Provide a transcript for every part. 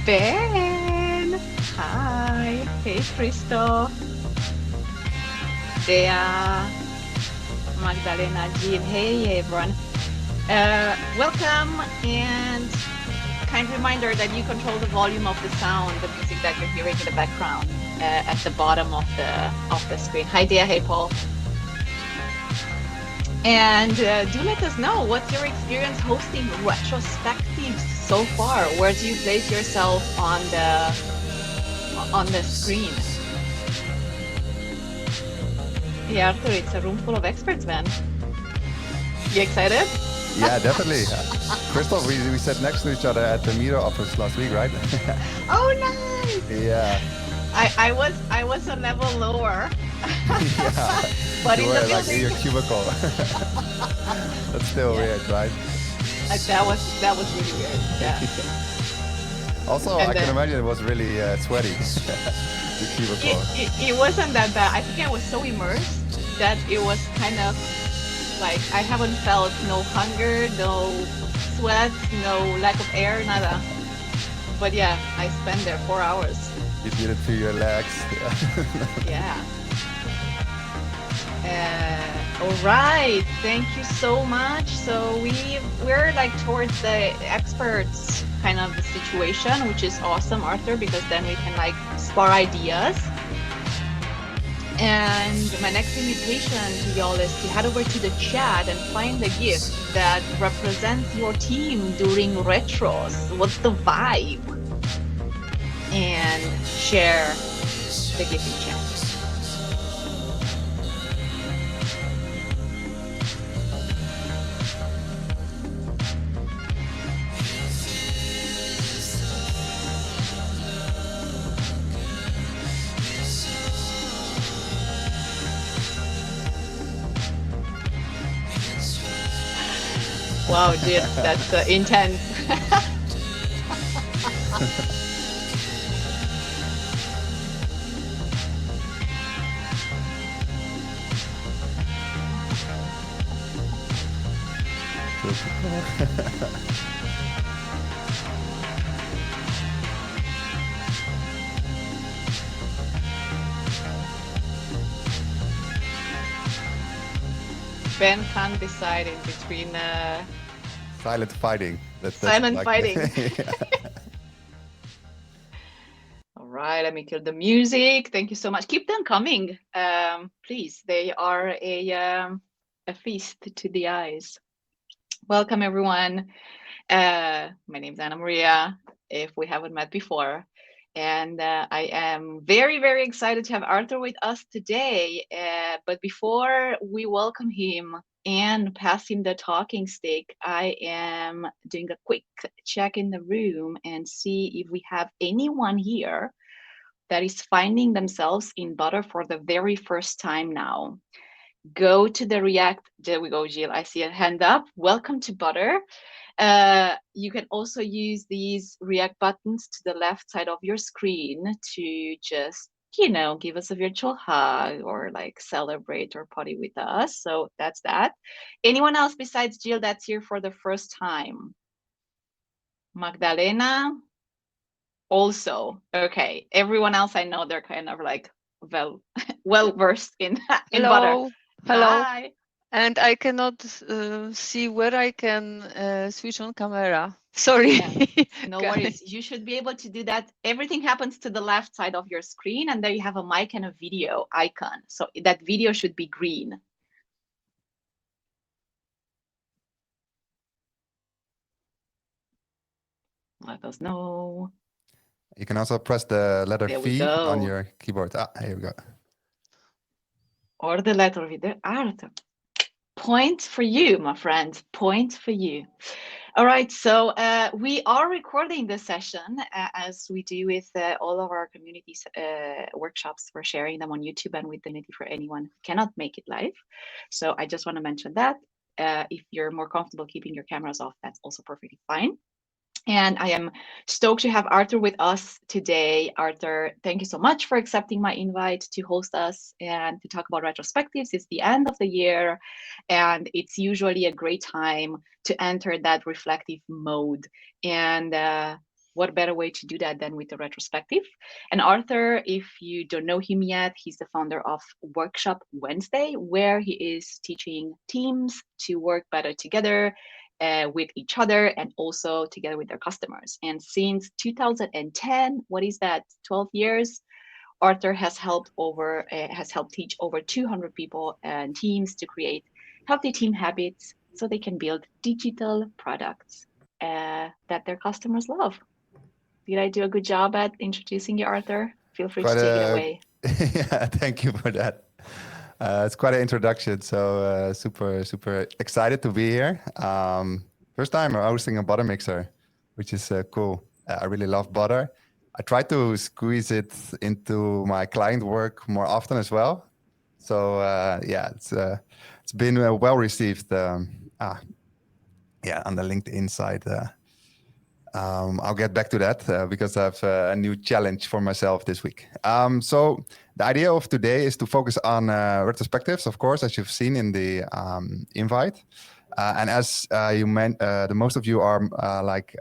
Ben. Hi. Hey, Cristo. Dea. Magdalena, Jean. Hey, everyone. Welcome, and kind reminder that you control the volume of the sound, the music that you're hearing in the background at the bottom of the screen. Hi, Dea. Hey, Paul. And do let us know, what's your experience hosting retrospectives so far? Where do you place yourself on the screen? Hey Arthur, it's a room full of experts, man. You excited? Yeah, definitely. Christoph, we sat next to each other at the Miro office last week, right? Oh, nice! Yeah. I was a level lower. Yeah. But you in were the like building. in your cubicle. That's still weird, right? That was really weird. Yeah. Also, And I can imagine it was really sweaty. The cubicle. It wasn't that bad. I think I was so immersed that it was kind of like I haven't felt no hunger, no sweat, no lack of air, nada. But yeah, I spent there 4 hours. You did it through your legs. Yeah. All right. Thank you so much. So we're like towards the experts kind of the situation, which is awesome, Arthur, because then we can like spar ideas. And my next invitation to y'all is to head over to the chat and find the gift that represents your team during retros. What's the vibe? And share the gift in chat. Wow, dude, that's intense. Ben can't decide in between Silent fighting. silent like, fighting. All right, let me kill the music. Thank you so much. Keep them coming, please. They are a feast to the eyes. Welcome, everyone. My name is Anna Maria, if we haven't met before. And I am very, very excited to have Arthur with us today. But before we welcome him and pass him the talking stick, I am doing a quick check in the room and see if we have anyone here that is finding themselves in Butter for the very first time now. Go to the React. There we go, Jill. I see a hand up. Welcome to Butter. You can also use these React buttons to the left side of your screen to just, give us a virtual hug or like celebrate or party with us. So that's that. Anyone else besides Jill that's here for the first time? Magdalena? Also, okay. Everyone else I know, they're kind of like well versed in Butter. Hello. Hi. And I cannot see where I can switch on camera. Sorry. Yeah, no worries. You should be able to do that. Everything happens to the left side of your screen, and there you have a mic and a video icon. So that video should be green. Let us know. You can also press the letter There we V on go. your keyboard. Here we go. Or the letter V there. Arthur. Point for you, my friend. Point for you. All right, so we are recording this session as we do with all of our community workshops. We're sharing them on YouTube and with the community for anyone who cannot make it live. So I just want to mention that. If you're more comfortable keeping your cameras off, that's also perfectly fine. And I am stoked to have Arthur with us today. Arthur, thank you so much for accepting my invite to host us and to talk about retrospectives. It's the end of the year, and it's usually a great time to enter that reflective mode. And what better way to do that than with a retrospective? And Arthur, if you don't know him yet, he's the founder of Workshop Wednesday, where he is teaching teams to work better together with each other and also together with their customers. And since 2010, what is that, 12 years, Arthur has helped teach over 200 people and teams to create healthy team habits so they can build digital products that their customers love. Did I do a good job at introducing you, Arthur? Feel free to take it away. Yeah, thank you for that. It's quite an introduction, so super excited to be here. First time hosting a ButterMixer, which is cool. I really love butter. I try to squeeze it into my client work more often as well. So yeah, it's been well received. Yeah, on the LinkedIn side. I'll get back to that because I have a new challenge for myself this week. So the idea of today is to focus on retrospectives, of course, as you've seen in the invite. And as you meant, the most of you are like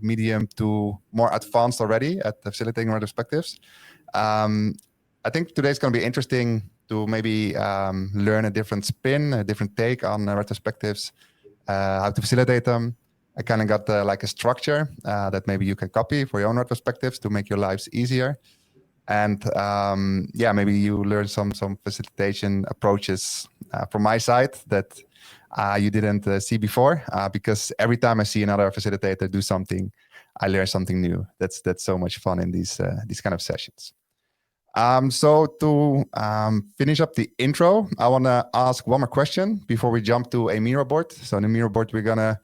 medium to more advanced already at facilitating retrospectives. I think today's going to be interesting to maybe learn a different spin, a different take on retrospectives, how to facilitate them. I kind of got like a structure that maybe you can copy for your own retrospectives to make your lives easier. And yeah, maybe you learn some facilitation approaches from my side that you didn't see before, because every time I see another facilitator do something, I learn something new. That's so much fun in these kind of sessions. So to finish up the intro, I want to ask one more question before we jump to a Miro board. So in the Miro board, we're going to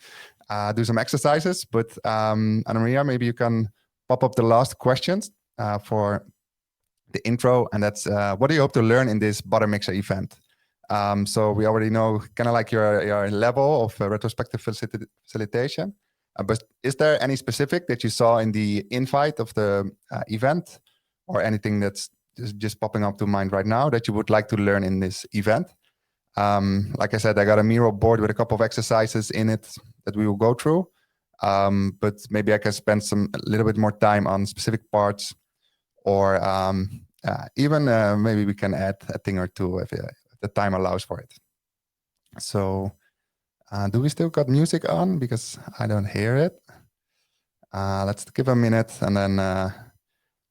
do some exercises, but Anna Maria, maybe you can pop up the last questions for the intro, and that's what do you hope to learn in this ButterMixer event? So we already know kind of like your level of retrospective facilitation, but is there any specific that you saw in the invite of the event, or anything that's just popping up to mind right now that you would like to learn in this event? Like I said, I got a Miro board with a couple of exercises in it that we will go through, but maybe I can spend a little bit more time on specific parts, or even maybe we can add a thing or two if the time allows for it. So do we still got music on? Because I don't hear it. Let's give a minute and then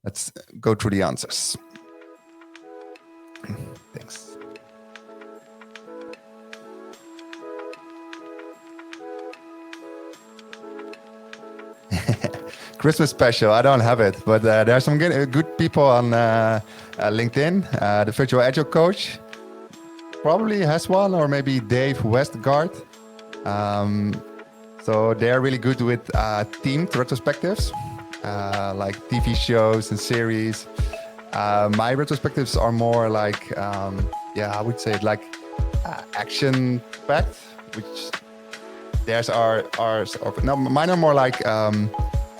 let's go through the answers. Thanks. Christmas special, I don't have it, but there are some good people on LinkedIn. The virtual agile coach probably has one, or maybe Dave Westgard. So they're really good with themed retrospectives, like TV shows and series. My retrospectives are more like, yeah, I would say like action-packed, which theirs are no, mine are more like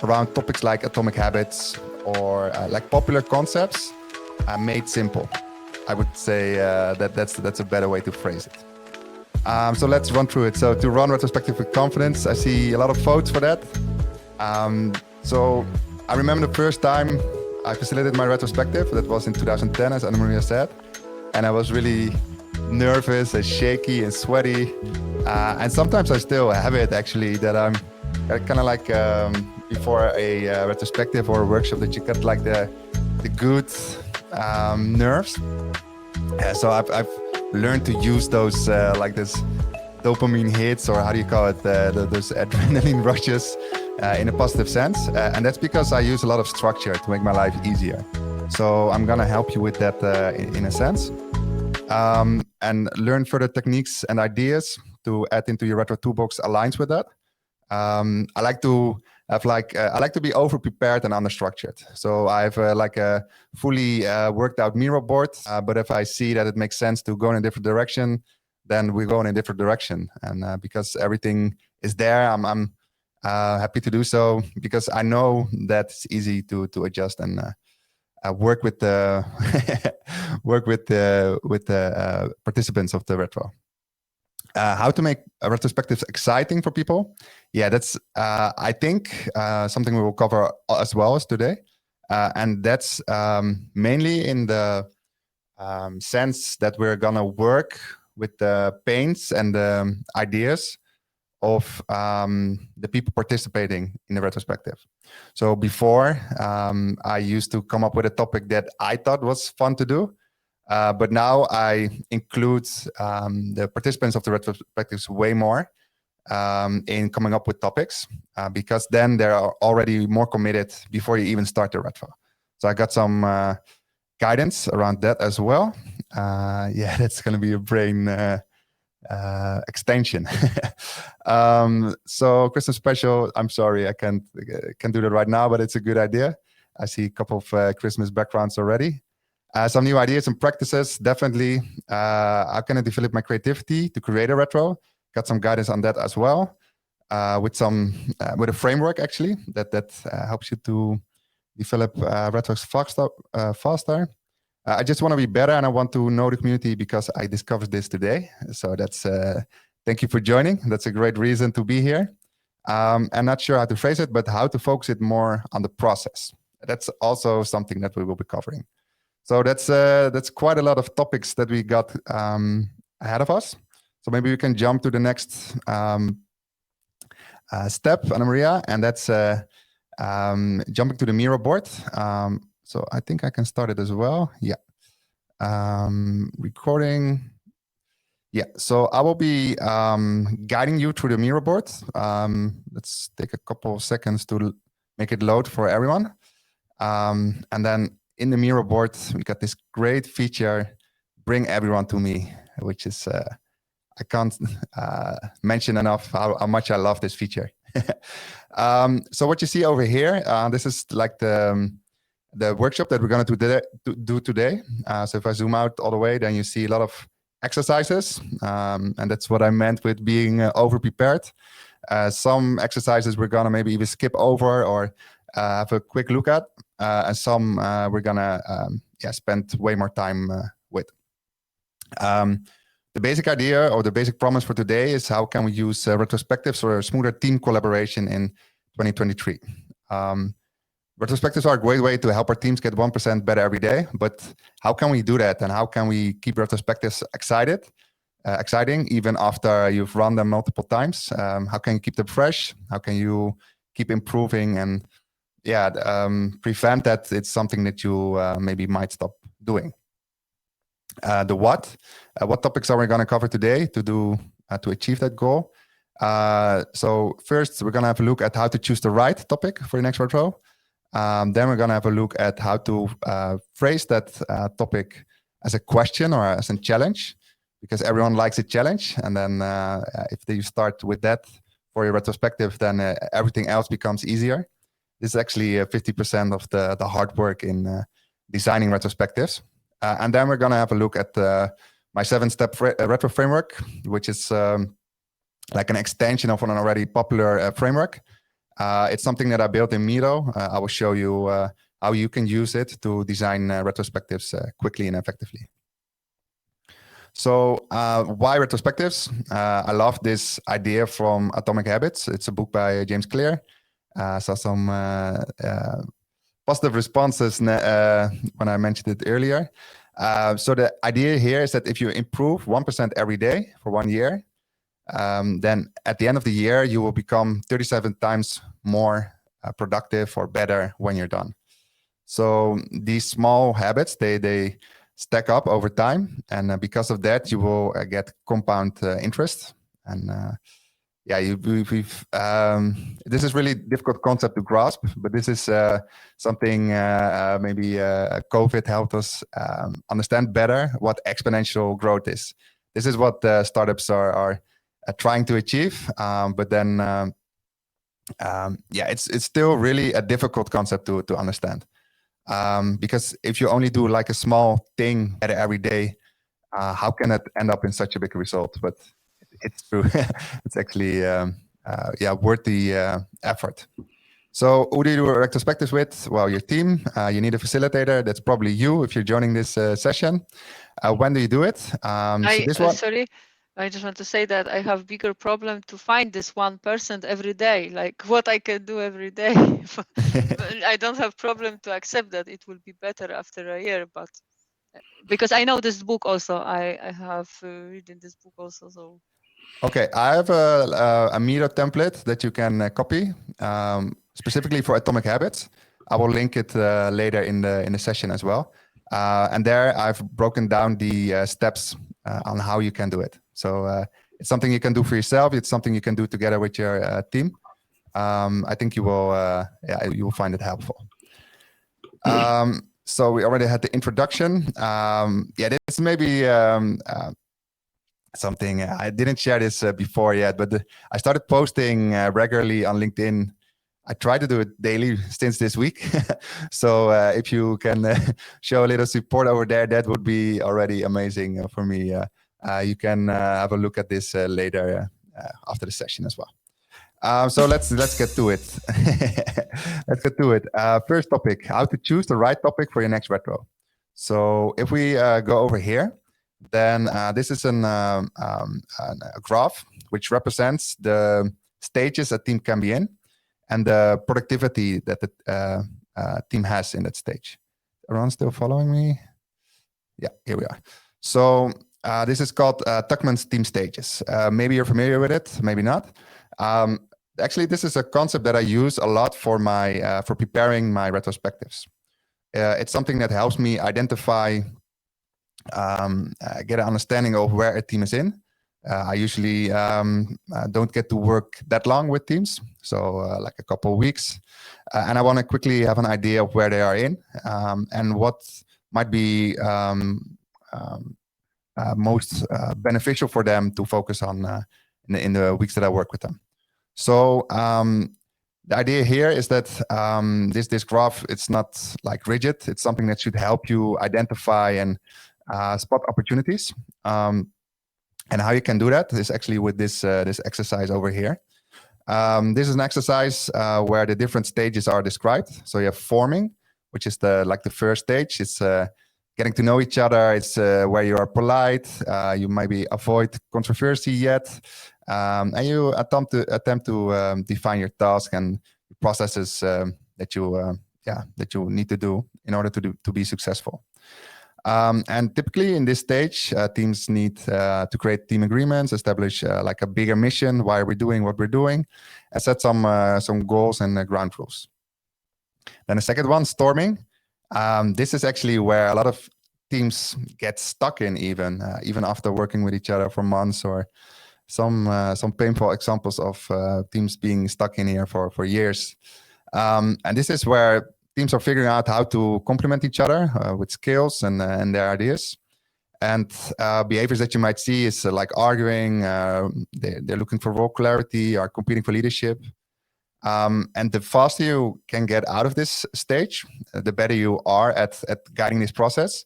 around topics like atomic habits, or like popular concepts made simple. I would say that's a better way to phrase it. So let's run through it. So to run retrospective with confidence, I see a lot of votes for that. So I remember the first time I facilitated my retrospective. That was in 2010, as Anna Maria said, and I was really nervous and shaky and sweaty. And sometimes I still have it, actually, that I'm kind of like before a retrospective or a workshop, that you got like the good nerves. So I've learned to use those like this dopamine hits, or how do you call it, those adrenaline rushes in a positive sense. And that's because I use a lot of structure to make my life easier. So I'm going to help you with that in a sense. And learn further techniques and ideas to add into your retro toolbox aligns with that. I like to have I like to be over prepared and under structured. So I have like a fully worked out Miro board, but if I see that it makes sense to go in a different direction, then we go in a different direction. And because everything is there, I'm happy to do so, because I know that it's easy to adjust and work with the participants of the retro. How to make retrospectives exciting for people. Yeah, that's, I think, something we will cover as well as today. And that's mainly in the sense that we're going to work with the pains and the ideas of the people participating in the retrospective. So before, I used to come up with a topic that I thought was fun to do. But now I include the participants of the retrospectives way more in coming up with topics, because then they are already more committed before you even start the retro. So I got some guidance around that as well. Yeah, that's going to be a brain extension. So Christmas special, I'm sorry, I can't do that right now, but it's a good idea. I see a couple of Christmas backgrounds already. Some new ideas and practices, definitely. How can I develop my creativity to create a retro? Got some guidance on that as well, with a framework actually that helps you to develop retros faster. I just want to be better, and I want to know the community because I discovered this today. So that's thank you for joining. That's a great reason to be here. I'm not sure how to phrase it, but how to focus it more on the process. That's also something that we will be covering. So that's quite a lot of topics that we got ahead of us. So maybe we can jump to the next step, Anna Maria, and that's jumping to the Miro board. So I think I can start it as well. Yeah. Recording. Yeah, so I will be guiding you through the Miro board. Let's take a couple of seconds to make it load for everyone. And then in the Miro board, we got this great feature, bring everyone to me, which is, I can't mention enough how much I love this feature. So what you see over here, this is like the workshop that we're going to do today. So if I zoom out all the way, then you see a lot of exercises. And that's what I meant with being over-prepared. Some exercises we're going to maybe even skip over or have a quick look at. And some we're going to spend way more time with. The basic idea or the basic promise for today is how can we use retrospectives for a smoother team collaboration in 2023. Retrospectives are a great way to help our teams get 1% better every day, but how can we do that? And how can we keep retrospectives exciting even after you've run them multiple times? How can you keep them fresh? How can you keep improving and prevent that it's something that you maybe might stop doing? The what topics are we going to cover today to achieve that goal? So first, we're going to have a look at how to choose the right topic for your next retro. Then we're going to have a look at how to phrase that topic as a question or as a challenge, because everyone likes a challenge. And then if you start with that for your retrospective, then everything else becomes easier. This is actually 50% of the hard work in designing retrospectives. And then we're going to have a look at my 7-step retro framework, which is like an extension of an already popular framework. It's something that I built in Miro. I will show you how you can use it to design retrospectives quickly and effectively. So why retrospectives? I love this idea from Atomic Habits. It's a book by James Clear. Saw some positive responses when I mentioned it earlier. So the idea here is that if you improve 1% every day for 1 year, then at the end of the year, you will become 37 times more productive or better when you're done. So these small habits, they stack up over time. And because of that, you will get compound interest. And this is really difficult concept to grasp, but this is something maybe COVID helped us understand better what exponential growth is. This is what startups are trying to achieve, but then it's still really a difficult concept to understand, because if you only do like a small thing every day, how can it end up in such a big result? But it's true. It's actually worth the effort. So who do you do retrospectives with? Well, your team. You need a facilitator. That's probably you if you're joining this session. When do you do it? Sorry, I just want to say that I have bigger problem to find this 1% every day, like what I can do every day. I don't have problem to accept that it will be better after a year, but because I know this book also, I have reading this book also. So Okay, I have a Miro template that you can copy specifically for atomic habits. I will link it later in the session as well. And there I've broken down the steps on how you can do it. So it's something you can do for yourself. It's something you can do together with your team. I think you will find it helpful. So we already had the introduction. Yeah, this may be something I didn't share this before yet, but I started posting regularly on LinkedIn. I try to do it daily since this week. So if you can show a little support over there, that would be already amazing for me. You can have a look at this later after the session as well. So let's get to it. Let's get to it. First topic: how to choose the right topic for your next retro. So if we go over here, then this is a graph which represents the stages a team can be in and the productivity that the team has in that stage. Everyone still following me? Yeah, here we are. So this is called Tuckman's team stages. Maybe you're familiar with it, maybe not. Actually, this is a concept that I use a lot for my for preparing my retrospectives. It's something that helps me identify, get an understanding of where a team is in. I usually don't get to work that long with teams, so like a couple of weeks. And I want to quickly have an idea of where they are in and what might be most beneficial for them to focus on in the weeks that I work with them. So the idea here is that this graph, it's not like rigid. It's something that should help you identify and spot opportunities. And how you can do that is actually with this exercise over here. This is an exercise where the different stages are described. So you have forming, which is the first stage. It's getting to know each other. It's where you are polite. You maybe avoid controversy yet, and you attempt to define your task and processes that you need to do in order to be successful. And typically in this stage, teams need to create team agreements, establish like a bigger mission, why are we doing what we're doing, and set some goals and ground rules. Then the second one, storming. This is actually where a lot of teams get stuck in, even after working with each other for months, or some painful examples of teams being stuck in here for years. And this is where teams are figuring out how to complement each other with skills and their ideas. And behaviors that you might see is like arguing, they're looking for role clarity, or competing for leadership. And the faster you can get out of this stage, the better you are at guiding this process,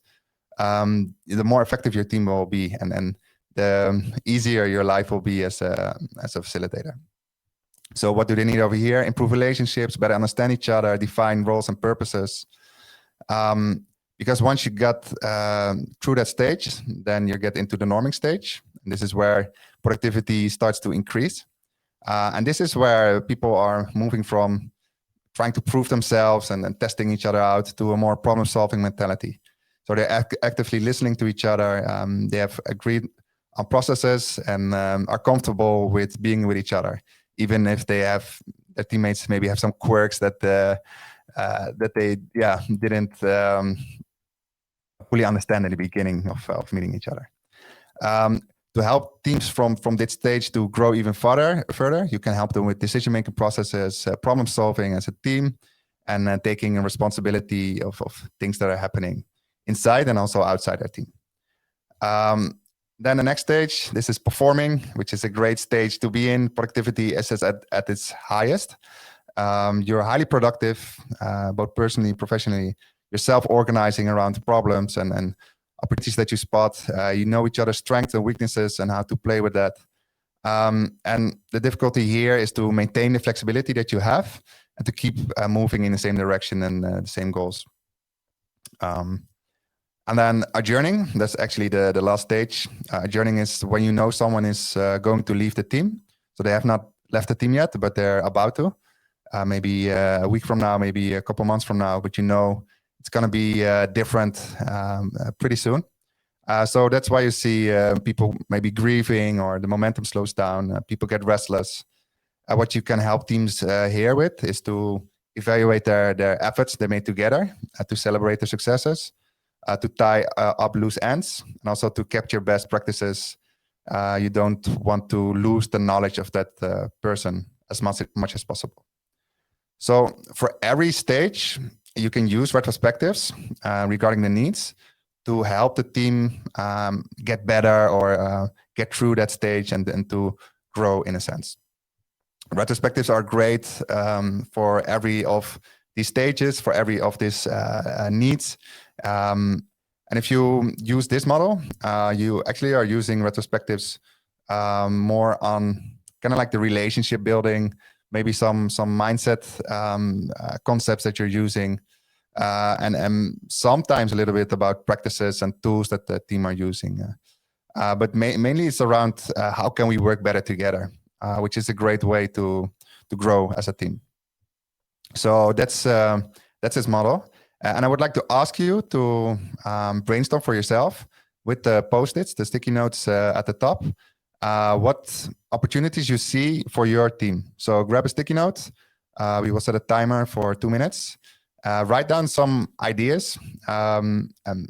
the more effective your team will be, and the easier your life will be as a facilitator. So what do they need over here? Improve relationships, better understand each other, define roles and purposes. Because once you got through that stage, then you get into the norming stage. And this is where productivity starts to increase. And this is where people are moving from trying to prove themselves and testing each other out to a more problem-solving mentality. So they're actively listening to each other. They have agreed on processes and are comfortable with being with each other, even if their teammates maybe have some quirks that they didn't fully understand in the beginning of meeting each other. To help teams from this stage to grow even further, you can help them with decision-making processes, problem solving as a team, and taking responsibility of things that are happening inside and also outside their team. Then the next stage, this is performing, which is a great stage to be in. Productivity is at its highest. You're highly productive, both personally, professionally. You're self-organizing around problems and opportunities that you spot. You know each other's strengths and weaknesses and how to play with that. And the difficulty here is to maintain the flexibility that you have and to keep moving in the same direction and the same goals. And then adjourning, that's actually the last stage. Adjourning is when you know someone is going to leave the team. So they have not left the team yet, but they're about to. Maybe a week from now, maybe a couple months from now, but you know it's going to be different pretty soon. So that's why you see people maybe grieving or the momentum slows down. People get restless. What you can help teams here with is to evaluate their efforts they made together, to celebrate their successes, to tie up loose ends, and also to capture best practices. You don't want to lose the knowledge of that person as much as possible. So for every stage, you can use retrospectives regarding the needs to help the team get better or get through that stage and to grow in a sense. Retrospectives are great for every of these stages, for every of these needs. And if you use this model, you actually are using retrospectives more on kind of like the relationship building, maybe some mindset concepts that you're using, and sometimes a little bit about practices and tools that the team are using. But mainly it's around how can we work better together, which is a great way to grow as a team. So that's his model. And I would like to ask you to brainstorm for yourself with the Post-its, the sticky notes at the top, what opportunities you see for your team. So grab a sticky note. We will set a timer for 2 minutes. Write down some ideas.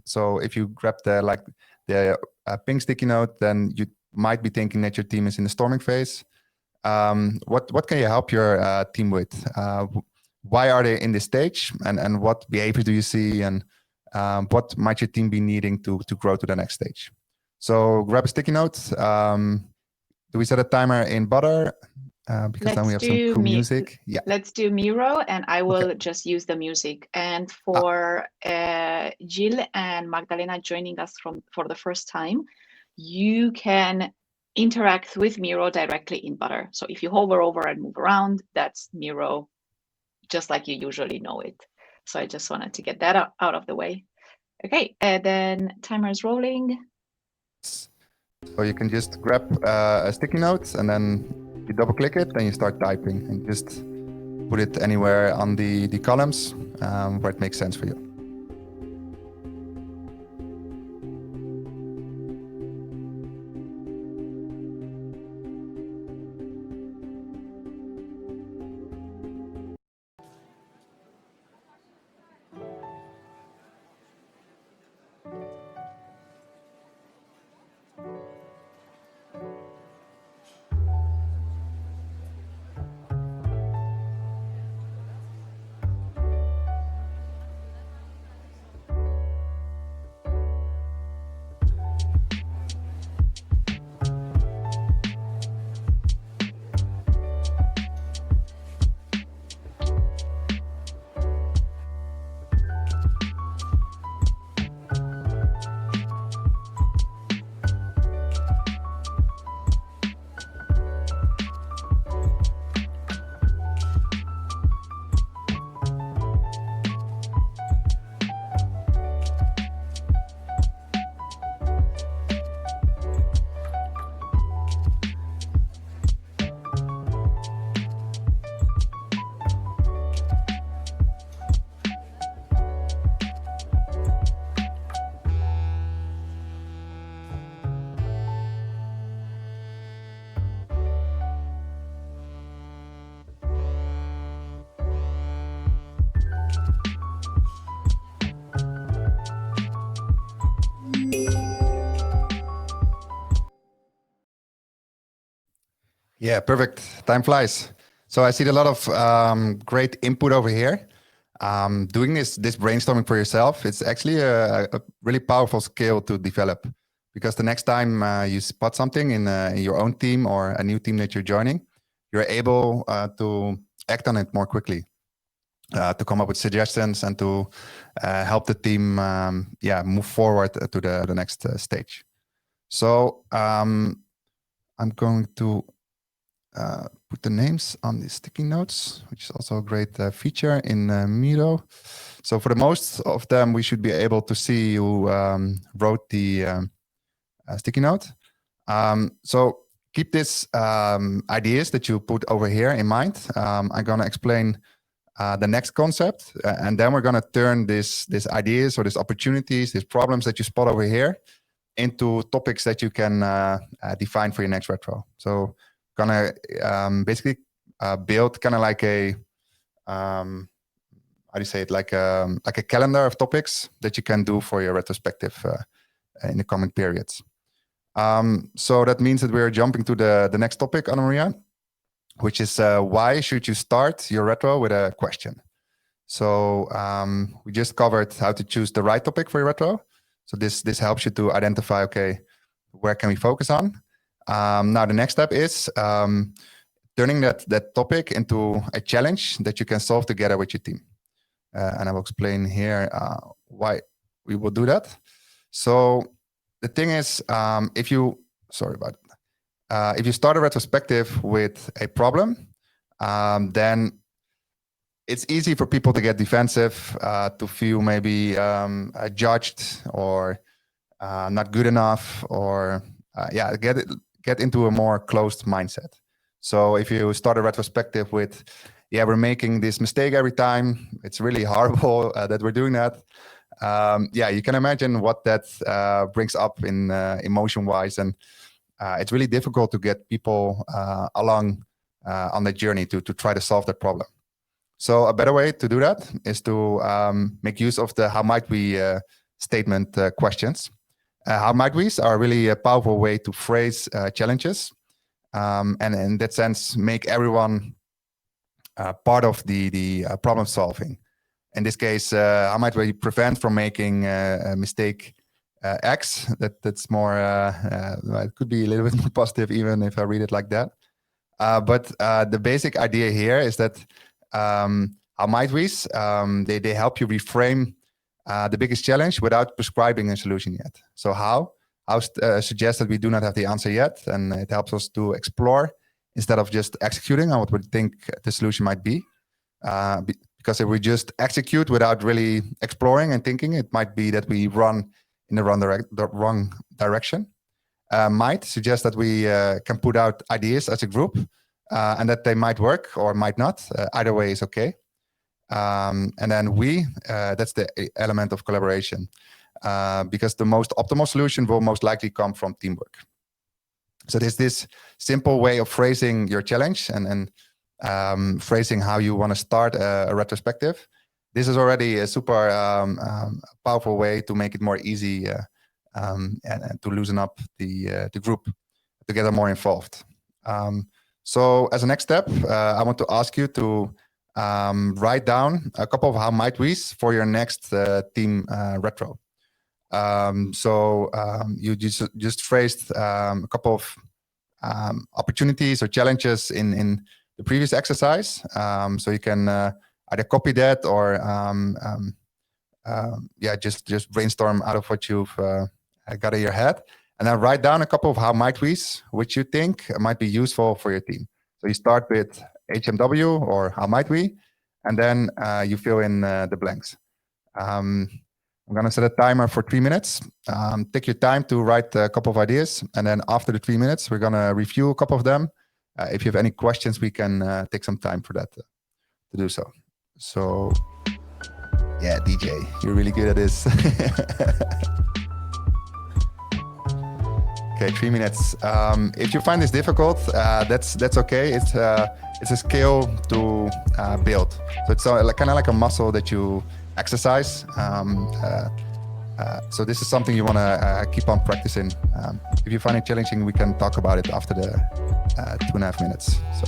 So if you grab the pink sticky note, then you might be thinking that your team is in the storming phase. What can you help your team with? Why are they in this stage? And what behavior do you see? And what might your team be needing to grow to the next stage? So grab a sticky note. Do we set a timer in Butter? Because then we have some cool music. Yeah. Let's do Miro, and I will just use the music. And for Jill and Magdalena joining us for the first time, you can interact with Miro directly in Butter. So if you hover over and move around, that's Miro, just like you usually know it. So I just wanted to get that out of the way. Okay, and then timer is rolling. So you can just grab a sticky note and then you double click it and you start typing and just put it anywhere on the columns where it makes sense for you. Yeah, perfect. Time flies. So I see a lot of great input over here. Doing this brainstorming for yourself, it's actually a really powerful skill to develop, because the next time you spot something in your own team or a new team that you're joining, you're able to act on it more quickly, to come up with suggestions and to help the team move forward to the next stage. So I'm going to put the names on the sticky notes, which is also a great feature in Miro. So for the most of them, we should be able to see who wrote the sticky note. So keep this ideas that you put over here in mind. I'm going to explain the next concept, and then we're going to turn these ideas or these opportunities, these problems that you spot over here into topics that you can define for your next retro. So gonna basically build kind of like a how do you say it, like a calendar of topics that you can do for your retrospective in the coming periods. So that means that we're jumping to the next topic, Anna Maria, which is why should you start your retro with a question? So we just covered how to choose the right topic for your retro. So this helps you to identify, okay, where can we focus on? Now the next step is turning that topic into a challenge that you can solve together with your team. And I will explain here why we will do that. So the thing is, if you start a retrospective with a problem, then it's easy for people to get defensive, to feel maybe judged or not good enough, or get into a more closed mindset. So if you start a retrospective with, we're making this mistake every time, it's really horrible that we're doing that. You can imagine what that brings up in emotion-wise, and it's really difficult to get people along on the journey to try to solve that problem. So a better way to do that is to make use of the how might we statement questions. How might we's are really a powerful way to phrase challenges, and in that sense, make everyone part of the problem solving. In this case, how might we prevent from making a mistake X? That's more, it could be a little bit more positive even if I read it like that. But the basic idea here is that how might we's, they help you reframe the biggest challenge without prescribing a solution yet. So how suggest that we do not have the answer yet, and it helps us to explore instead of just executing on what we think the solution might be. Because if we just execute without really exploring and thinking, it might be that we run in the wrong direction. Might suggest that we can put out ideas as a group, and that they might work or might not. Either way is okay. And then that's the element of collaboration, because the most optimal solution will most likely come from teamwork. So there's this simple way of phrasing your challenge and phrasing how you want to start a retrospective. This is already a super powerful way to make it more easy and to loosen up the group, to get them more involved. So as a next step, I want to ask you to write down a couple of how might we's for your next team retro. You just phrased a couple of opportunities or challenges in the previous exercise. So you can either copy that or just brainstorm out of what you've got in your head, and then write down a couple of how might we's which you think might be useful for your team. So you start with HMW or how might we, and then you fill in the blanks. I'm going to set a timer for 3 minutes. Take your time to write a couple of ideas, and then after the 3 minutes, we're going to review a couple of them. If you have any questions, we can take some time for that to do so. So, yeah, DJ, you're really good at this. Okay, 3 minutes. If you find this difficult, that's okay. It's a skill to build. So it's kind of like a muscle that you exercise. So this is something you want to keep on practicing. If you find it challenging, we can talk about it after the 2.5 minutes. So.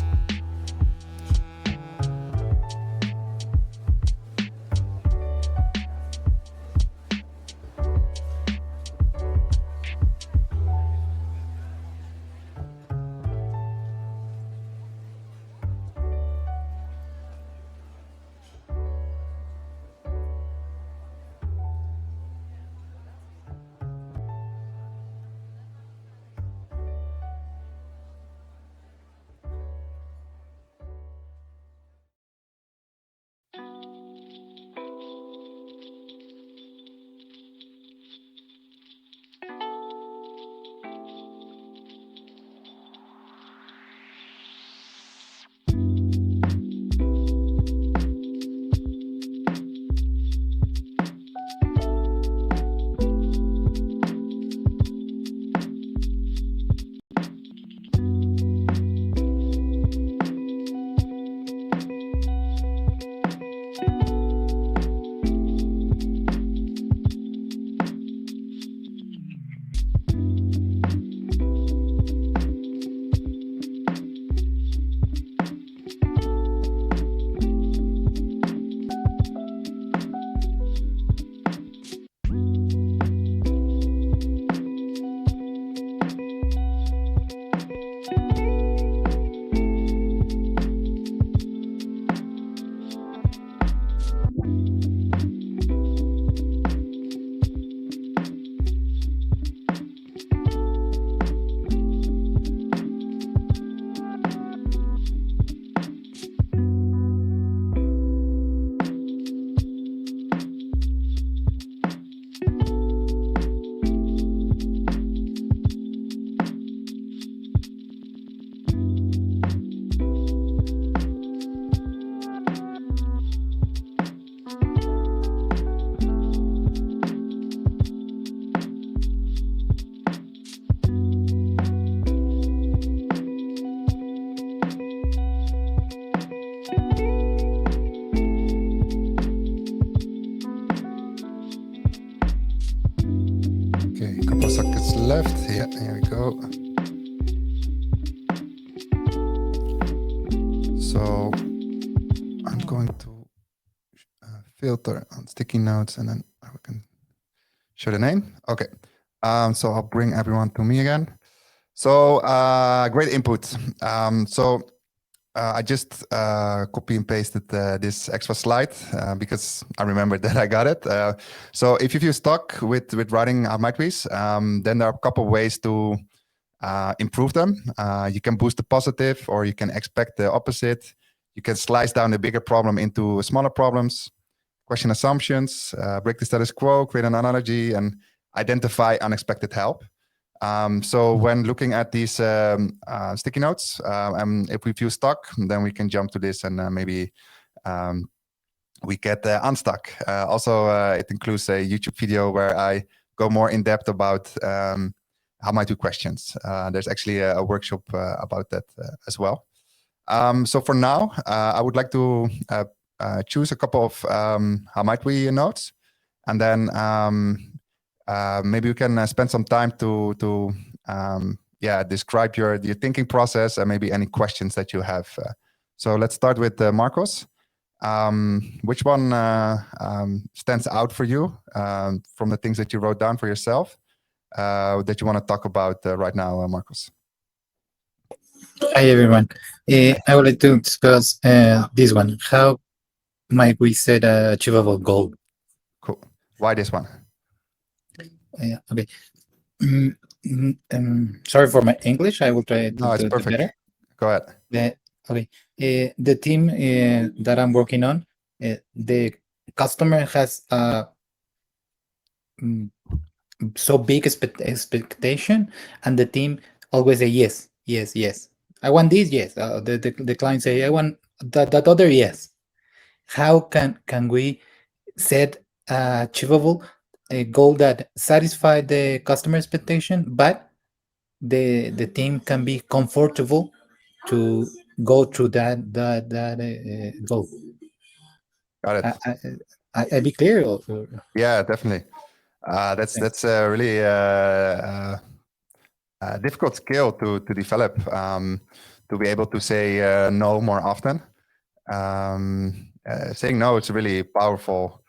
So I'm going to filter on sticky notes, and then I can show the name. Okay. So I'll bring everyone to me again. So great input. I just copy and pasted this extra slide because I remembered that I got it. So if you feel stuck with writing Mitri's, then there are a couple of ways to improve them. You can boost the positive, or you can expect the opposite. You can slice down the bigger problem into smaller problems, question assumptions, break the status quo, create an analogy, and identify unexpected help. So when looking at these sticky notes, if we feel stuck, then we can jump to this and maybe we get unstuck. Also, it includes a YouTube video where I go more in depth about how I do questions. There's actually a workshop about that as well. So for now, I would like to choose a couple of how might we notes, and then maybe we can spend some time to describe your thinking process and maybe any questions that you have. So let's start with Marcos. Which one stands out for you from the things that you wrote down for yourself that you want to talk about right now, Marcos? Hi, everyone. I would like to discuss this one. How might we set an achievable goal? Cool. Why this one? Okay. Sorry for my English. I will try to No, it's do perfect. better. Go ahead. Okay. The team that I'm working on, the customer has so big expectation, and the team always say yes, yes, yes. I want this, yes. The client say I want that other, yes. How can we set achievable a goal that satisfy the customer expectation, but the team can be comfortable to go through that goal? Got it. I be clear? Yeah, definitely. That's a really difficult skill to develop, to be able to say no more often. Saying no, it's really powerful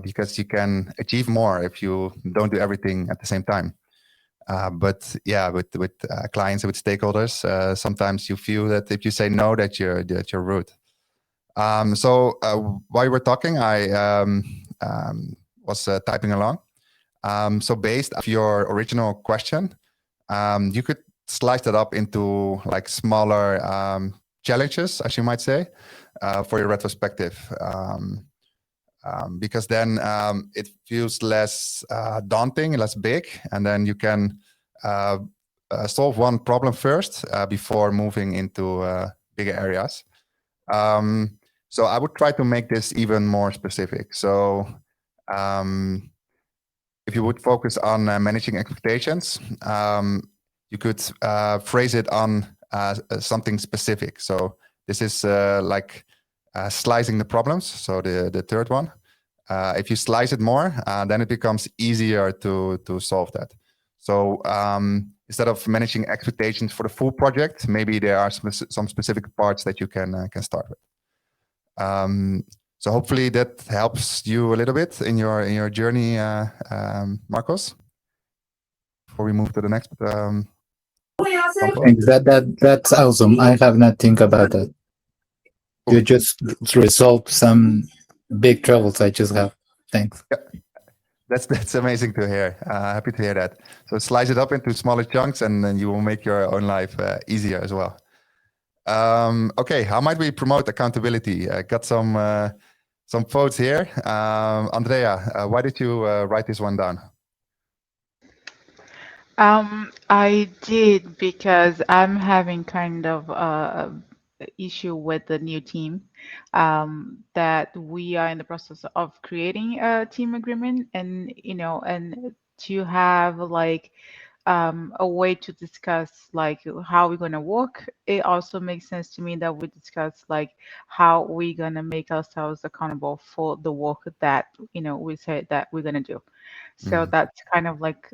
because you can achieve more if you don't do everything at the same time. But yeah, with clients, with stakeholders, sometimes you feel that if you say no, that you're rude. So while we're talking, I was typing along. So based on your original question, you could slice that up into like smaller challenges, as you might say, for your retrospective. Because then it feels less daunting, less big, and then you can solve one problem first before moving into bigger areas. So I would try to make this even more specific. So if you would focus on managing expectations, you could phrase it on something specific. So this is like slicing the problems. So the third one. If you slice it more, then it becomes easier to solve that. So instead of managing expectations for the full project, maybe there are some specific parts that you can start with. So hopefully that helps you a little bit in your journey, Marcos. Before we move to the next. Thanks. That's awesome. I have not think about that. You just resolved some big troubles I just have. Thanks. Yeah. That's amazing to hear. Happy to hear that. So slice it up into smaller chunks, and then you will make your own life easier as well. Okay, how might we promote accountability? Got some votes here. Andrea, why did you write this one down? I did because I'm having kind of issue with the new team, that we are in the process of creating a team agreement, and and to have like a way to discuss like how we're going to work. It also makes sense to me that we discuss like how we're going to make ourselves accountable for the work that we said that we're going to do. So that's kind of like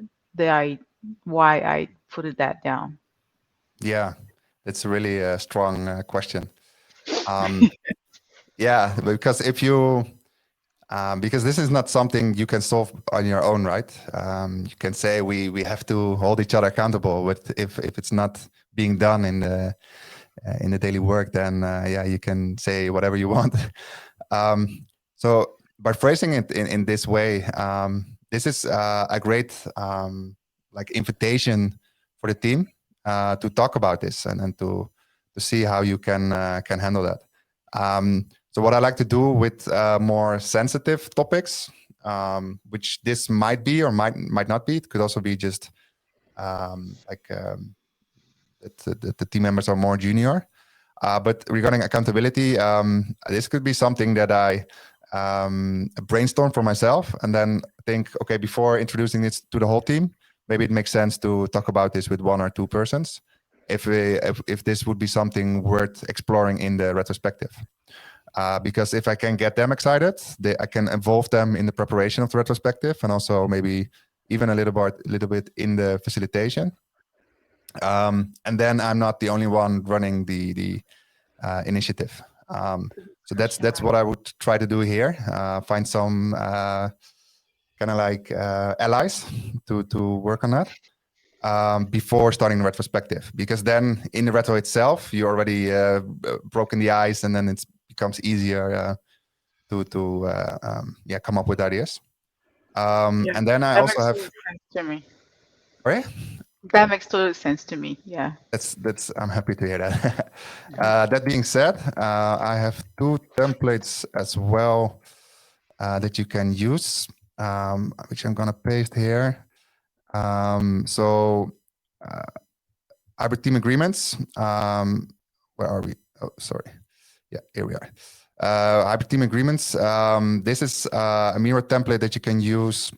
why I put that down. Yeah, it's a really strong question. Yeah, because if you because this is not something you can solve on your own, right? You can say we have to hold each other accountable, but if it's not being done in the daily work, then yeah, you can say whatever you want. So by phrasing it in this way, this is a great like invitation for the team to talk about this and to see how you can handle that. So what I like to do with more sensitive topics, which this might be or might not be, it could also be just like the team members are more junior. But regarding accountability, this could be something that I brainstorm for myself and then think, okay, before introducing this to the whole team, maybe it makes sense to talk about this with one or two persons. If this would be something worth exploring in the retrospective. Because if I can get them excited, I can involve them in the preparation of the retrospective and also maybe even a little bit in the facilitation. And then I'm not the only one running the initiative. So that's what I would try to do here. Find some kind of like allies to work on that before starting the retrospective, because then in the retro itself you already broken the ice, and then it becomes easier to come up with ideas. And then I also have. Sense to me. Sorry? That makes total sense to me. Yeah. That's I'm happy to hear that. That being said, I have two templates as well that you can use, which I'm gonna paste here. So hybrid team agreements. Where are we? Oh, sorry. Yeah, here we are. Hybrid team agreements. This is a Miro template that you can use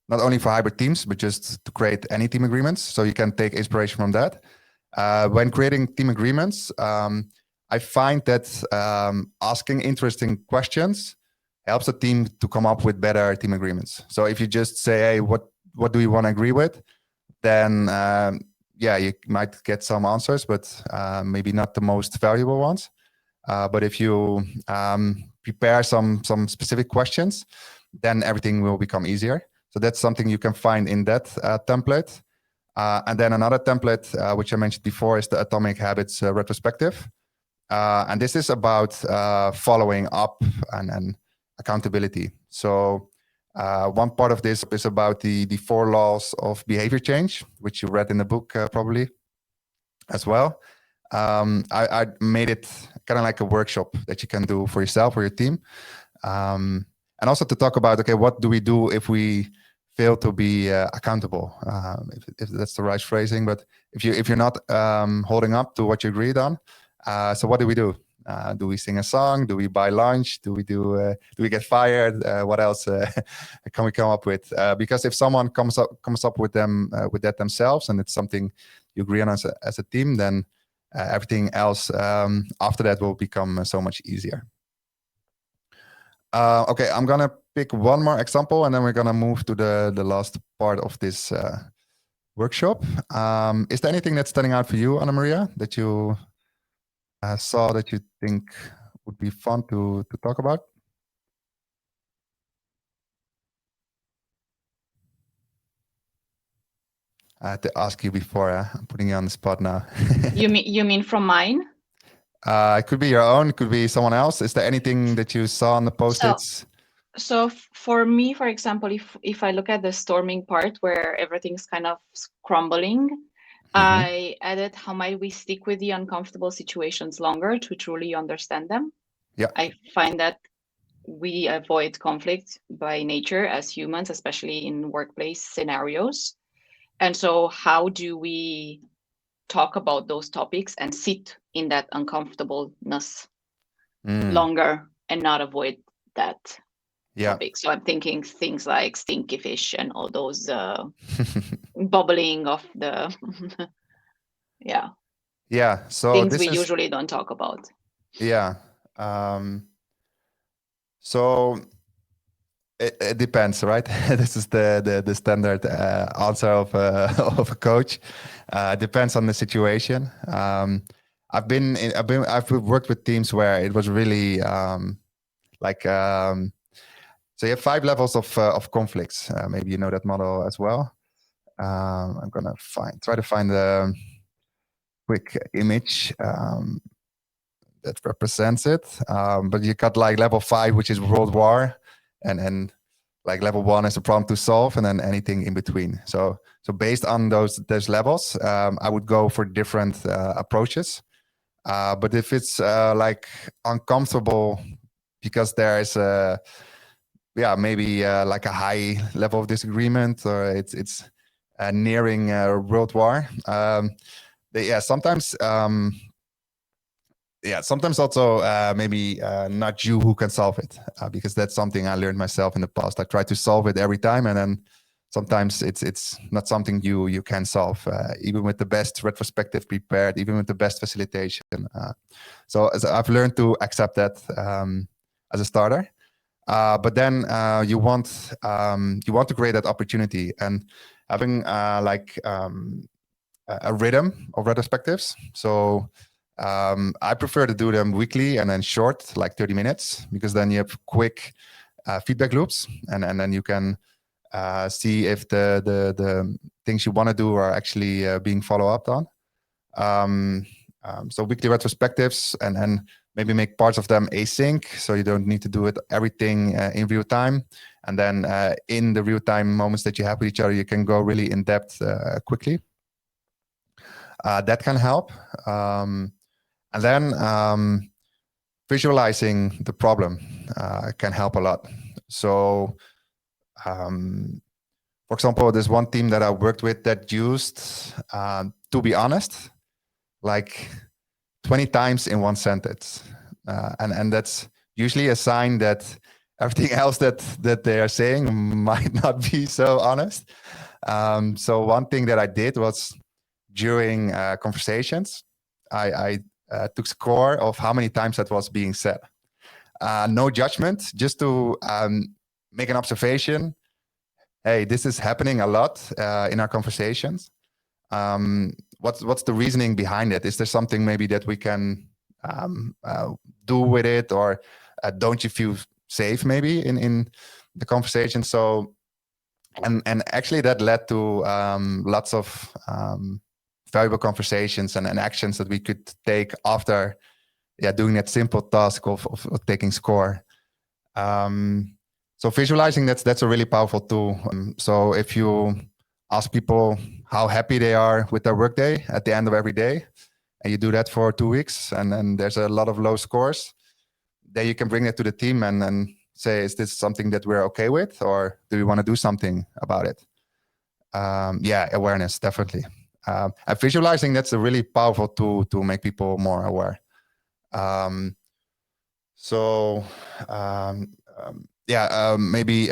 not only for hybrid teams, but just to create any team agreements. So you can take inspiration from that. When creating team agreements, I find that asking interesting questions helps the team to come up with better team agreements. So if you just say, hey, what do you want to agree with? Then you might get some answers, but maybe not the most valuable ones. But if you prepare some specific questions, then everything will become easier. So that's something you can find in that template. And then another template, which I mentioned before, is the Atomic Habits Retrospective. And this is about following up and accountability. So one part of this is about the 4 laws of behavior change, which you read in the book probably as well. I made it kind of like a workshop that you can do for yourself or your team. And also to talk about, okay, what do we do if we fail to be accountable? If that's the right phrasing, but if you're not holding up to what you agreed on, so what do we do? Do we sing a song? Do we buy lunch? Do we get fired? What else can we come up with? Because if someone comes up with that themselves, and it's something you agree on as a team, then everything else after that will become so much easier. Okay, I'm gonna pick one more example, and then we're gonna move to the last part of this workshop. Is there anything that's standing out for you, Anna Maria, that you saw that you think would be fun to talk about? I had to ask you before. I'm putting you on the spot now. You mean from mine? It could be your own. It could be someone else. Is there anything that you saw on the post-its? So for me, for example, if I look at the storming part where everything's kind of crumbling, I added how might we stick with the uncomfortable situations longer to truly understand them. Yeah, I find that we avoid conflict by nature as humans, especially in workplace scenarios. And so how do we talk about those topics and sit in that uncomfortableness longer and not avoid that topic? So I'm thinking things like stinky fish and all those bubbling of the so things we usually don't talk about. So it depends, right? This is the standard answer of a coach. Depends on the situation. I've worked with teams where it was really so you have 5 levels of conflicts. Maybe you know that model as well. I'm gonna try to find a quick image that represents it. But you got like level 5, which is World War, and like level 1 is a problem to solve, and then anything in between. So based on those levels, I would go for different approaches. But if it's like uncomfortable because there is maybe like a high level of disagreement, or it's nearing World War. Sometimes sometimes also maybe not you who can solve it, because that's something I learned myself in the past. I try to solve it every time, and then sometimes it's not something you can solve, even with the best retrospective prepared, even with the best facilitation. So I've learned to accept that as a starter. But then you want to create that opportunity, and having a rhythm of retrospectives. So I prefer to do them weekly and then short, like 30 minutes, because then you have quick feedback loops, and then you can see if the things you want to do are actually being followed up on. So weekly retrospectives, and maybe make parts of them async, so you don't need to do everything in real time. And then in the real time moments that you have with each other, you can go really in depth quickly. That can help. And then visualizing the problem can help a lot. So, for example, there's one team that I worked with that used, to be honest, like 20 times in one sentence. And that's usually a sign that everything else that they are saying might not be so honest. So one thing that I did was, during conversations, I took score of how many times that was being said. No judgment, just to make an observation. Hey, this is happening a lot in our conversations. What's the reasoning behind it? Is there something maybe that we can do with it, or don't you feel safe maybe in the conversation? So, and actually that led to lots of valuable conversations and actions that we could take after doing that simple task of taking score. So visualizing, that's a really powerful tool. So if you ask people how happy they are with their workday at the end of every day, and you do that for 2 weeks, and then there's a lot of low scores, then you can bring that to the team and say, is this something that we're okay with, or do we want to do something about it? Awareness, definitely. And visualizing, that's a really powerful tool to make people more aware. Maybe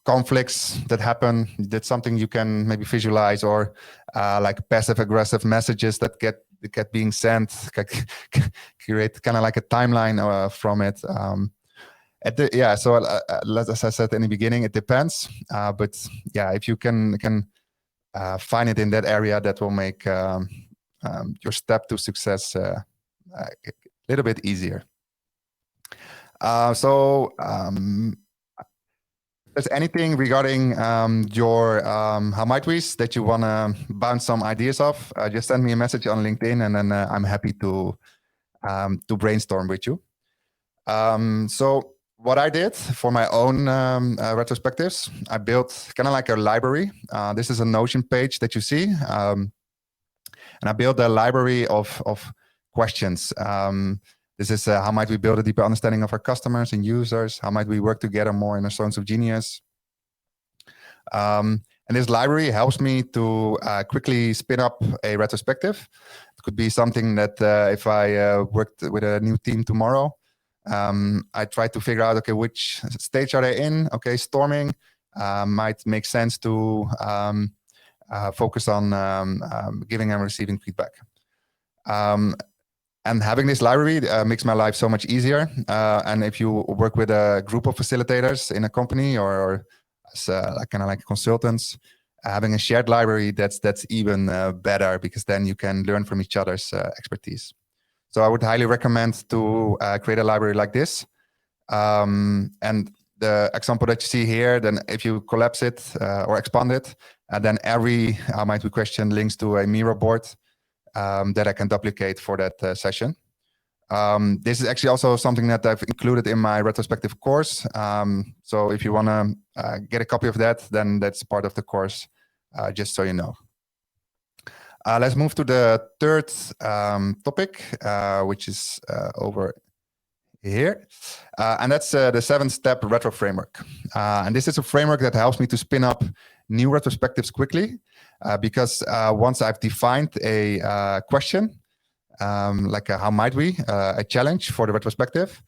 conflicts that happen, that's something you can maybe visualize, or like passive aggressive messages that get being sent, create kind of like a timeline from it. As I said in the beginning, it depends. But if you can find it in that area, that will make your step to success a little bit easier. If there's anything regarding your how might we's that you want to bounce some ideas off, just send me a message on LinkedIn, and then I'm happy to brainstorm with you. So what I did for my own retrospectives, I built kind of like a library. This is a Notion page that you see, and I built a library of questions. This is how might we build a deeper understanding of our customers and users? How might we work together more in our zones of genius? And this library helps me to quickly spin up a retrospective. It could be something that if I worked with a new team tomorrow, I try to figure out, okay, which stage are they in? Okay, storming might make sense to focus on giving and receiving feedback. And having this library makes my life so much easier. And if you work with a group of facilitators in a company, or as kind of like consultants, having a shared library, that's even better, because then you can learn from each other's expertise. So I would highly recommend to create a library like this. And the example that you see here, then if you collapse it or expand it, then every How Might We question links to a Miro board that I can duplicate for that session. This is actually also something that I've included in my retrospective course. So if you want to get a copy of that, then that's part of the course, just so you know. Let's move to the third topic, which is over here. And that's the 7-step retro framework. And this is a framework that helps me to spin up new retrospectives quickly, because once I've defined a question, like how might we, a challenge for the retrospective,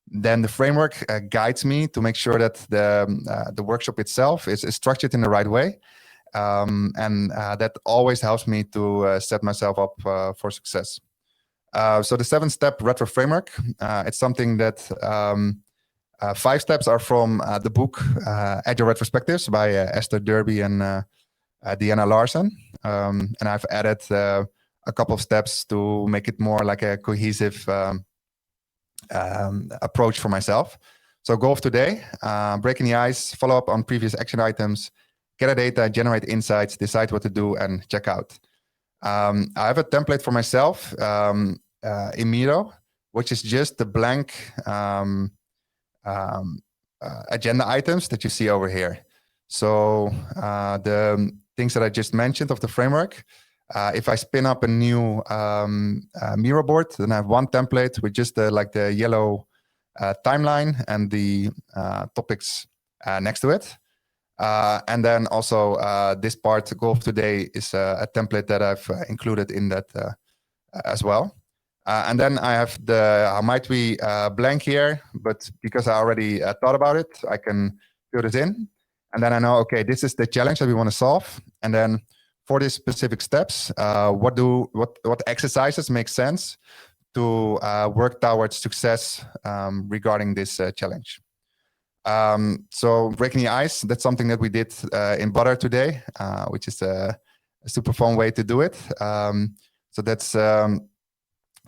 then the framework guides me to make sure that the workshop itself is structured in the right way. And that always helps me to set myself up for success. So the 7-step retro framework, it's something that 5 steps are from the book Agile Retrospectives by Esther Derby and Deanna Larson. And I've added a couple of steps to make it more like a cohesive approach for myself. So goal of today, breaking the ice, follow up on previous action items, gather data, generate insights, decide what to do, and check out. I have a template for myself in Miro, which is just the blank agenda items that you see over here. So the things that I just mentioned of the framework, if I spin up a new Miro board, then I have one template with just like the yellow timeline and the topics next to it. And then also this part, the goal of today, is a template that I've included in that as well. And then I have the how might we blank here, but because I already thought about it, I can fill this in. And then I know, okay, this is the challenge that we want to solve. And then for these specific steps, what exercises make sense to work towards success regarding this challenge. So breaking the ice, that's something that we did in Butter today, which is a super fun way to do it. So that's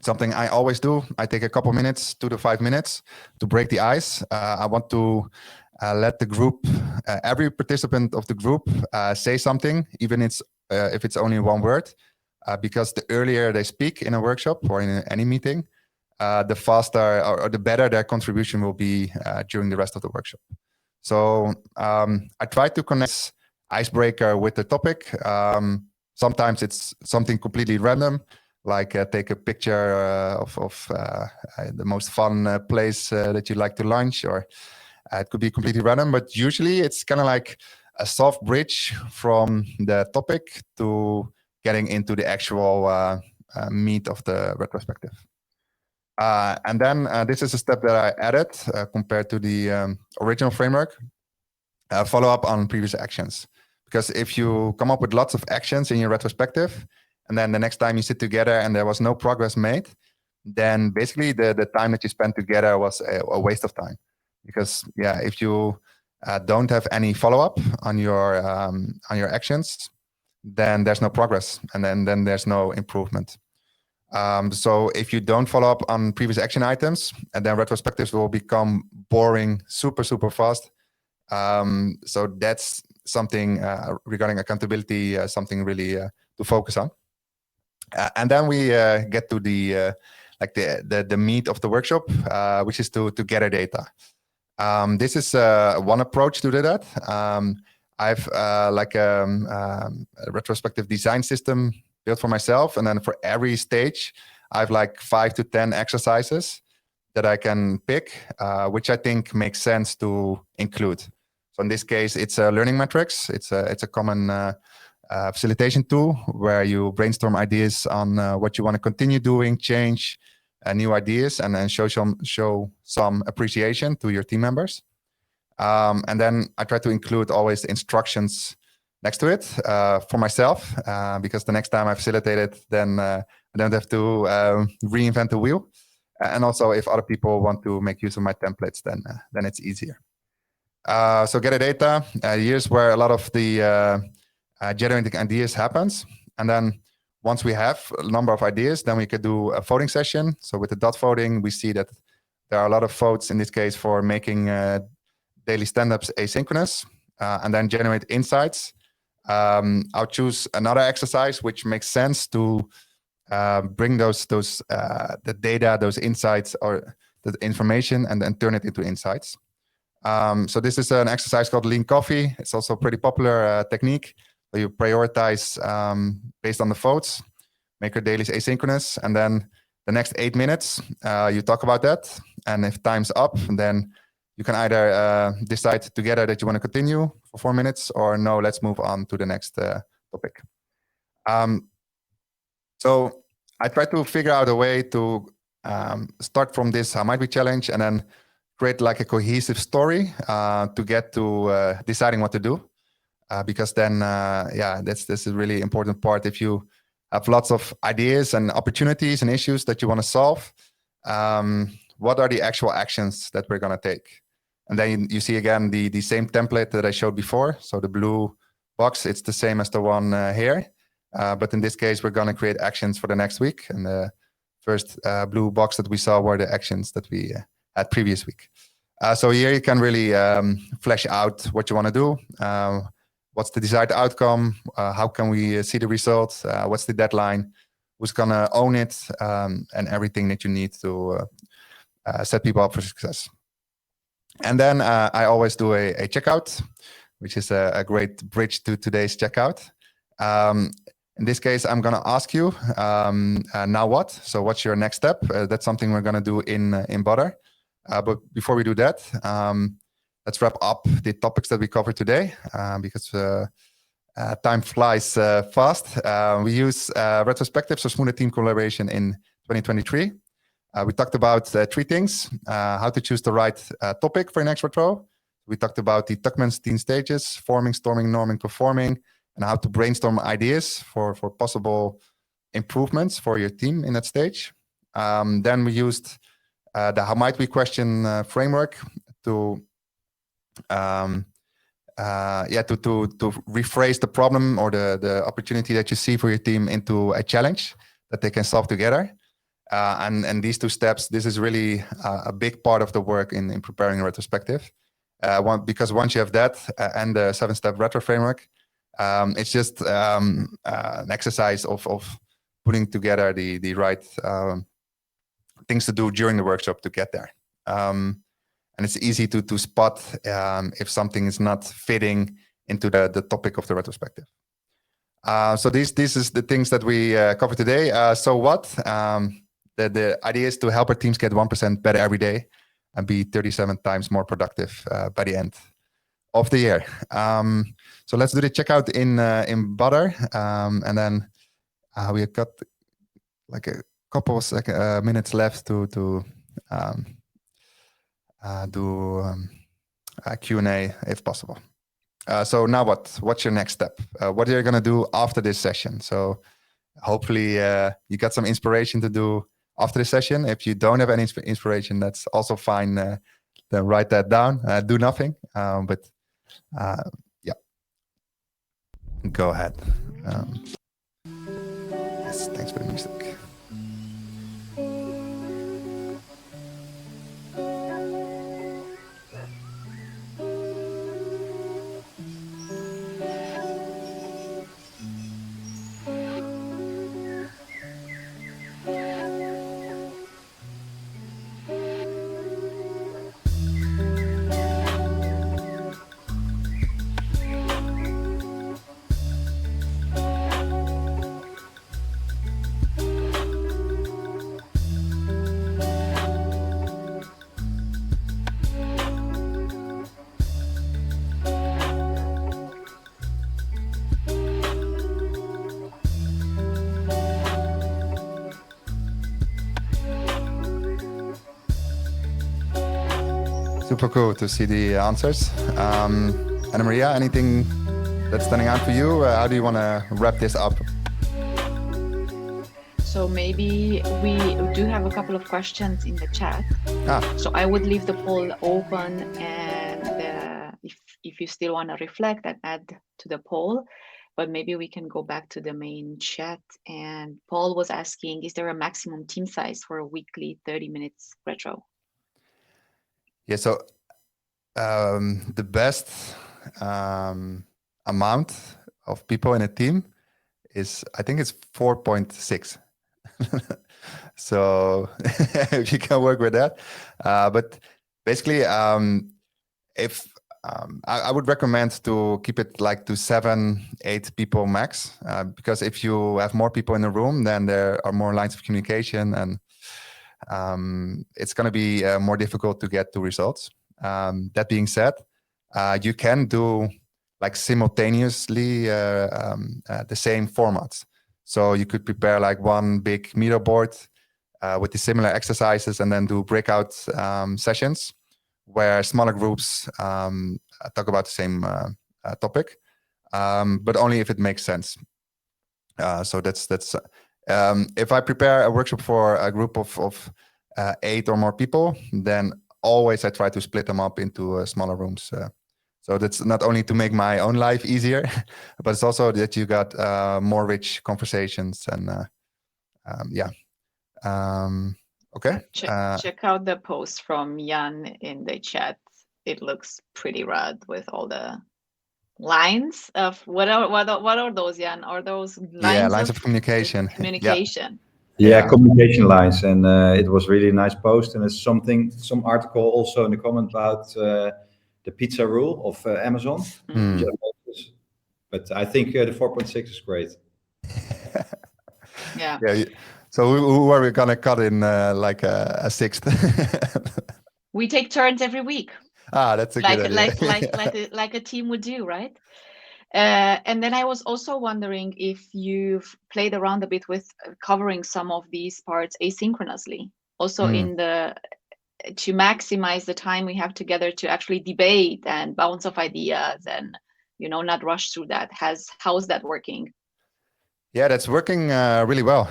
something I always do. I take a couple minutes, 2 to 5 minutes, to break the ice. I want to let the group, every participant of the group, say something, even if it's only one word, because the earlier they speak in a workshop or in any meeting, the faster or the better their contribution will be during the rest of the workshop. So I try to connect icebreaker with the topic. Sometimes it's something completely random, like take a picture of the most fun place that you like to lunch, or it could be completely random, but usually it's kind of like a soft bridge from the topic to getting into the actual meat of the retrospective. And then this is a step that I added compared to the original framework. Follow up on previous actions. Because if you come up with lots of actions in your retrospective, and then the next time you sit together and there was no progress made, then basically the time that you spent together was a waste of time. Because yeah, if you don't have any follow-up on your actions, then there's no progress, and then there's no improvement. So if you don't follow up on previous action items, and then retrospectives will become boring super fast. So that's something regarding accountability, something really to focus on. And then we get to the the meat of the workshop, which is to gather data. This is one approach to do that. I've like a retrospective design system built for myself, and then for every stage, I've like 5 to 10 exercises that I can pick, which I think makes sense to include. So in this case, it's a learning metrics. It's a common facilitation tool where you brainstorm ideas on what you want to continue doing, change, new ideas, and then show some appreciation to your team members. And then I try to include always the instructions next to it for myself, because the next time I facilitate it, then I don't have to reinvent the wheel. And also, if other people want to make use of my templates, then it's easier. So gather data, here's where a lot of the generating ideas happens. And then once we have a number of ideas, then we could do a voting session. So with the dot voting, we see that there are a lot of votes in this case for making daily stand-ups asynchronous and then generate insights. I'll choose another exercise which makes sense to bring the data, those insights or the information and then turn it into insights. So this is an exercise called Lean Coffee. It's also a pretty popular technique where you prioritize based on the votes, make your dailies asynchronous, and then the next 8 minutes, you talk about that. And if time's up, then you can either decide together that you want to continue for 4 minutes or no, let's move on to the next topic. So I try to figure out a way to start from this how might we challenge and then create like a cohesive story to get to deciding what to do. Because then, this is a really important part. If you have lots of ideas and opportunities and issues that you want to solve, what are the actual actions that we're going to take? And then you see again the same template that I showed before. So the blue box, it's the same as the one here. But in this case, we're going to create actions for the next week. And the first blue box that we saw were the actions that we had previous week. So here you can really flesh out what you want to do. What's the desired outcome? How can we see the results? What's the deadline? Who's going to own it? And everything that you need to set people up for success. And then I always do a checkout, which is a great bridge to today's checkout. In this case, I'm going to ask you, now what? So what's your next step? That's something we're going to do in Butter. But before we do that, let's wrap up the topics that we covered today because time flies fast. We use Retrospectives for smoother team collaboration in 2023. We talked about 3 things: how to choose the right topic for your next retro. We talked about the Tuckman's 10 stages: forming, storming, norming, performing, and how to brainstorm ideas for possible improvements for your team in that stage. Then we used the how might we question framework to rephrase the problem or the opportunity that you see for your team into a challenge that they can solve together. And these 2 steps, this is really a big part of the work in preparing a retrospective. Because once you have that and the 7-step retro framework, it's just an exercise of putting together the right things to do during the workshop to get there. And it's easy to spot if something is not fitting into the topic of the retrospective. So this is the things that we covered today. So what? The idea is to help our teams get 1% better every day and be 37 times more productive by the end of the year. So let's do the checkout in Butter. And then we have got like a couple of minutes left to do a Q&A if possible. So now what? What's your next step? What are you going to do after this session? So hopefully you got some inspiration to do after the session. If you don't have any inspiration, that's also fine. Then write that down. Do nothing. But go ahead. Yes, thanks for the music. Super cool to see the answers. Anna Maria, anything that's standing out for you? How do you want to wrap this up? So maybe we do have a couple of questions in the chat. So I would leave the poll open, and if you still want to reflect and add to the poll, but maybe we can go back to the main chat. And Paul was asking, is there a maximum team size for a weekly 30 minutes retro? Yeah, so the best amount of people in a team is, I think it's 4.6. So if you can work with that. But basically, if I would recommend to keep it like to 7-8 people max, because if you have more people in the room, then there are more lines of communication, and it's going to be more difficult to get to results. That being said, you can do like simultaneously the same formats. So you could prepare like one big Miro board with the similar exercises, and then do breakout sessions where smaller groups talk about the same topic, but only if it makes sense. So that's if I prepare a workshop for a group of 8 or more people, then always I try to split them up into smaller rooms. So that's not only to make my own life easier, but it's also that you got more rich conversations. And yeah. Okay. Check out the post from Jan in the chat. It looks pretty rad with all the lines of what are those, Jan? Are those lines of communication? Communication. Yeah, communication lines, and it was really a nice post. And it's some article also in the comment about the pizza rule of Amazon. But I think the 4.6 is great. Yeah. So who are we gonna cut in like a sixth? We take turns every week. That's a good idea. Like a team would do, right? And then I was also wondering if you've played around a bit with covering some of these parts asynchronously, also to maximize the time we have together to actually debate and bounce off ideas and, not rush through that. How's that working? Yeah, that's working really well.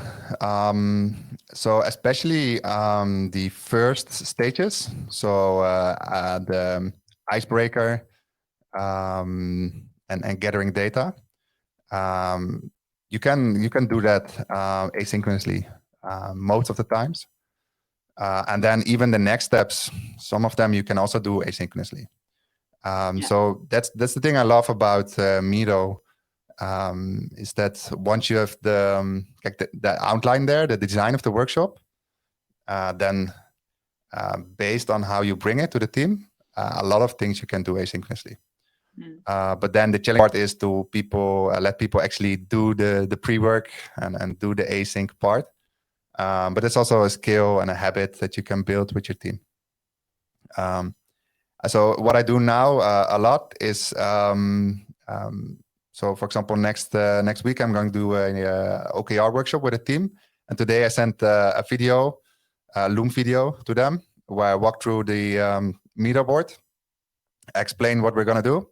So especially the first stages, so the icebreaker and gathering data, you can do that asynchronously most of the times, and then even the next steps, some of them you can also do asynchronously. So that's the thing I love about Miro. Is that once you have the outline there, the design of the workshop, then based on how you bring it to the team, a lot of things you can do asynchronously. But then the challenge part is to let people actually do the pre-work and do the async part. But it's also a skill and a habit that you can build with your team. So what I do now a lot is so, for example, next week I'm going to do an OKR workshop with a team, and today I sent a video, Loom video, to them where I walk through the Miro board, explain what we're going to do.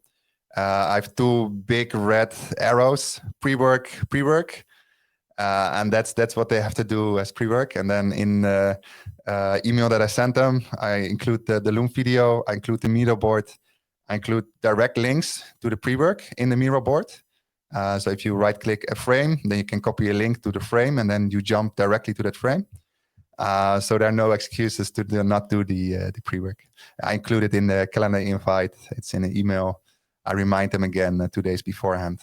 I have 2 big red arrows: pre-work, and that's what they have to do as pre-work. And then in the email that I sent them, I include the Loom video, I include the Miro board, I include direct links to the pre-work in the Miro board. So if you right-click a frame, then you can copy a link to the frame, and then you jump directly to that frame. So there are no excuses to not do the pre-work. I include it in the calendar invite. It's in an email. I remind them again 2 days beforehand.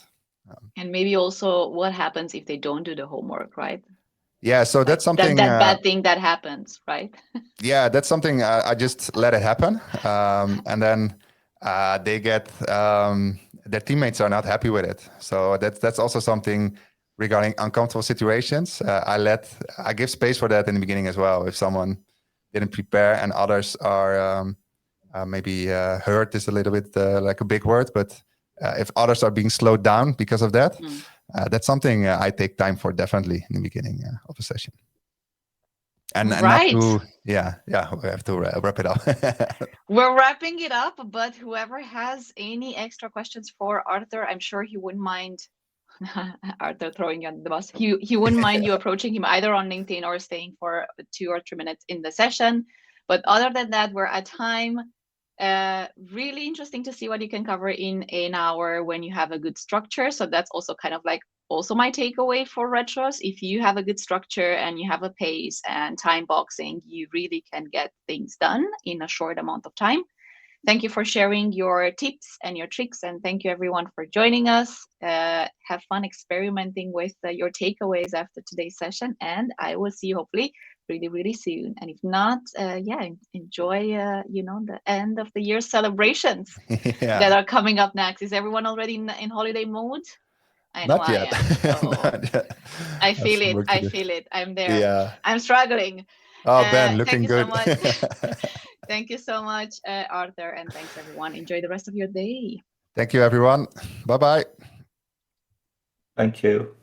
And maybe also what happens if they don't do the homework, right? Yeah, so that's something that bad thing that happens, right? Yeah, that's something I just let it happen, and then they get their teammates are not happy with it. So that's also something regarding uncomfortable situations. I give space for that in the beginning as well. If someone didn't prepare and others are maybe hurt is a little bit like a big word, but if others are being slowed down because of that, that's something I take time for, definitely in the beginning of a session. And right. not to, we have to wrap it up. We're wrapping it up, but whoever has any extra questions for Arthur, I'm sure he wouldn't mind. Arthur throwing you on the bus. He wouldn't mind you approaching him either on LinkedIn or staying for 2 or 3 minutes in the session. But other than that, we're at time. Really interesting to see what you can cover in an hour when you have a good structure. So that's also kind of like also my takeaway for retros. If you have a good structure and you have a pace and time boxing, you really can get things done in a short amount of time. Thank you for sharing your tips and your tricks, and thank you everyone for joining us. Have fun experimenting with your takeaways after today's session, and I will see you hopefully really soon. And if not, yeah, enjoy the end of the year celebrations that are coming up next. Is everyone already in holiday mode? I know Not yet. I am. So Not yet. I feel it. I feel it. I'm there. Yeah. I'm struggling. Oh, Ben, looking thank you good. so much. Thank you so much, Arthur, and thanks everyone. Enjoy the rest of your day. Thank you, everyone. Bye-bye. Thank you.